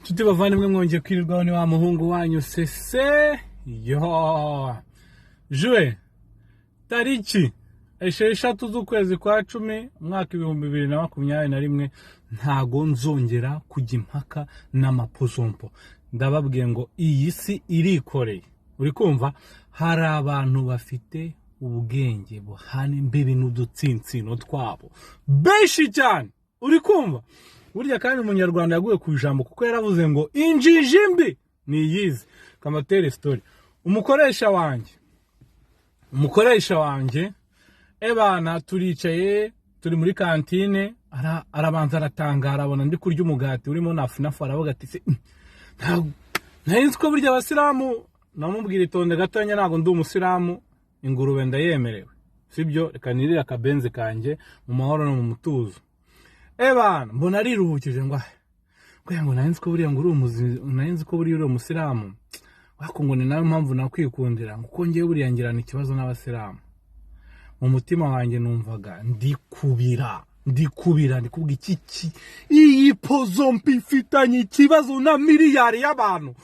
Nshuti bavandimwe mwongeye kwirirwaho ni wa muhungu wanyu Sese Jue tariki 6 z'ukwezi kwa 10 umwaka 2021 ntago nzongera kujya impaka n'amapozompo. Ndababwiye ngo iyi si irikoreye. Uri kumva hari abantu bafite ubwenge buhane mbibi n'udutsintsino twabo benshi cyane. Uri kumva burya kandi umunyarwanda yaguye ku ijambo kuko yaravuze ngo injiji mbi ni yizi. Kamatere story umukoresha wanjye ebana turicaye turi muri kantine arabanza aratangara abona ndi kurya umugati urimo nafu aravuga ati se ntarinzi ko burya abasilamu namubwira itonde gatonya ntago ndi umusilamu ingurube ndayemerewe sibyo reka nirira akabenzi kanjye mu mahoro no mu mutuzo. Ebana mbona ariruhukije ngo narinzi ko buriya ngo uri umusilamu wako ngo ni nayo mpamvu nakwikundira kuko ngiye buriya ngirana ikibazo n'abasilamu. Mu mutima wanjye numvaga ndikubira ndikuvuga iki iyi pozompo ifitanye ikibazo na miliyari y'abantu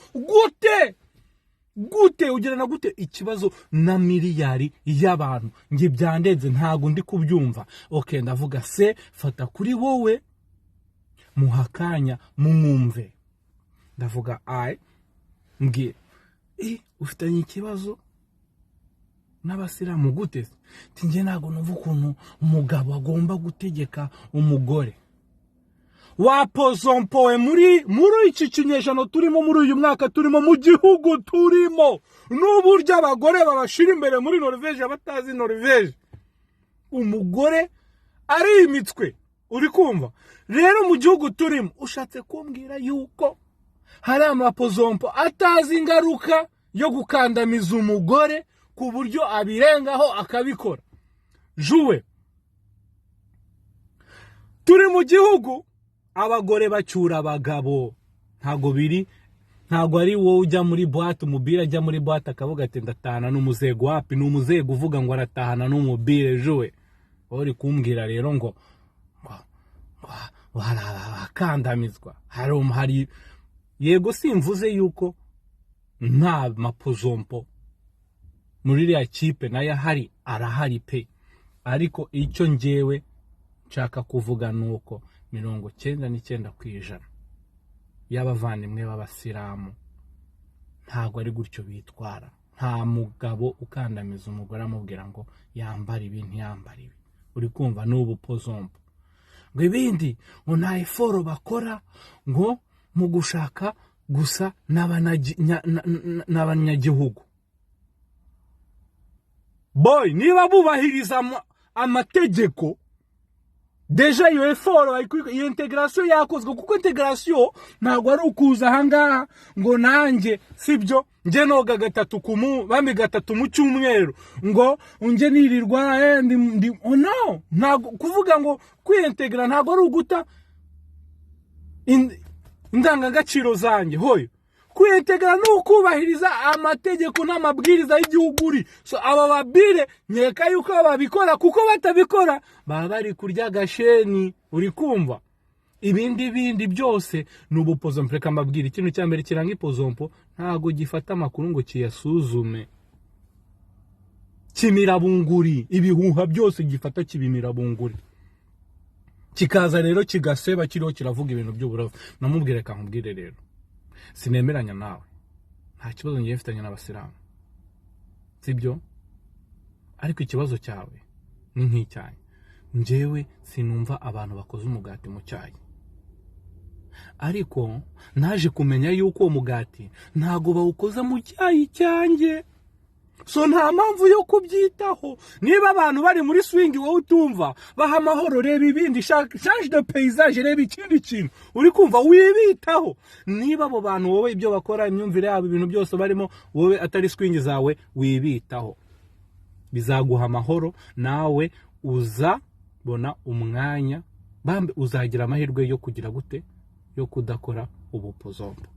gute ugerana gute ikibazo na miliyari y'abantu nge byandenze ntago ndi kubyumva. Okay ndavuga se fata kuri wowe muhakanya mumumve ndavuga mbwira ufitanye ikibazo n'abasilamu gute tinge ntago numva ukuntu umugabo agomba gutegeka umugore wapozompowe muri iki kinyejana turimo muri uyu mwaka turimo mu gihugu turimo n'uburyo abagore babashira imbere muri Norvège batazi Norvège umugore ari imitswe. Uri kumva rero mu gihugu turimo ushatse kumbwira yuko hari amapozompo atazi ingaruka yo gukandamiza umugore ku buryo abirengaho akabikora. Jue turi mu gihugu abagore bacyura abagabo ntago ari wowe ujya muri boîte umubire ajya muri boîte akavuga ati ndatahana n'umuzego wapi n'umuzego uvuga ngo aratahana n'umubire. Jue uri kumbwira rero ngo kandamizwa hari yego simvuze yuko nta mapozompo muri ya kipe nayo arahari pe, ariko icyo ngewe nshaka kuvuga nuko 99% y'abavandimwe b'abasilamu ntago ari gutyo bitwara. Nta mugabo ukandamiza umugore amubwira ngo yambara ibi ntiyambara ibi. Uri kumva n'ubu pozompo ngo ibindi ngo nta eforo bakora ngo mu gushaka gusa n'abanyagihugu. Boy niba bubahiriza amategeko deja iyo eforo iyo integration yakozwe kuko integration ntago ari ukuza ahangaha ngo nanjye sibyo nje noga gatatu mu cyumweru ngo unje nirirwa no ntago kuvuga ngo kwintegra ntago ari uguta indangagaciro zanjye hoyo. Kwintegra no kubahiriza amategeko n'amabwiriza y'igihugu uri so aba babire nyeka yuko babikora kuko batabikora baba bari kurya gasheni. Uri kumva ibindi byose n'ubupozompo. Reka mbabwira ikintu cya mbere kiranga ipozompo ntago gifata amakuru ngo kiyasuzume kimirabunguri ibihuha byose gifata kibimirabunguri kikaza rero kigaseba kiriho kiravuga ibintu by'uburavu. Namubwire reka nkubwire rero sinemeranya nawe nta kibazo ngiye mfitanye n'abasilamu sibyo, ariko ikibazo cyawe ni nk'icyanjye. Njyewe sinumva abantu bakoze umugati mu cyayi, ariko naje kumenya yuko umugati ntago bawukoza mu cyayi cyanjye, so nta mpamvu yo kubyitaho. Niba abantu bari muri swing wowe utumva baha amahoro, reba ibindi change de paysage, reba ikindi kintu. Uri kumva wibitaho. Niba abo bantu wowe ibyo bakora imyumvire yabo ibintu byose barimo wowe atari swing zawe wibitaho, bizaguha amahoro nawe uzabona umwanya bambe uzagira amahirwe yo kugira gute yo kudakora ubupozompo.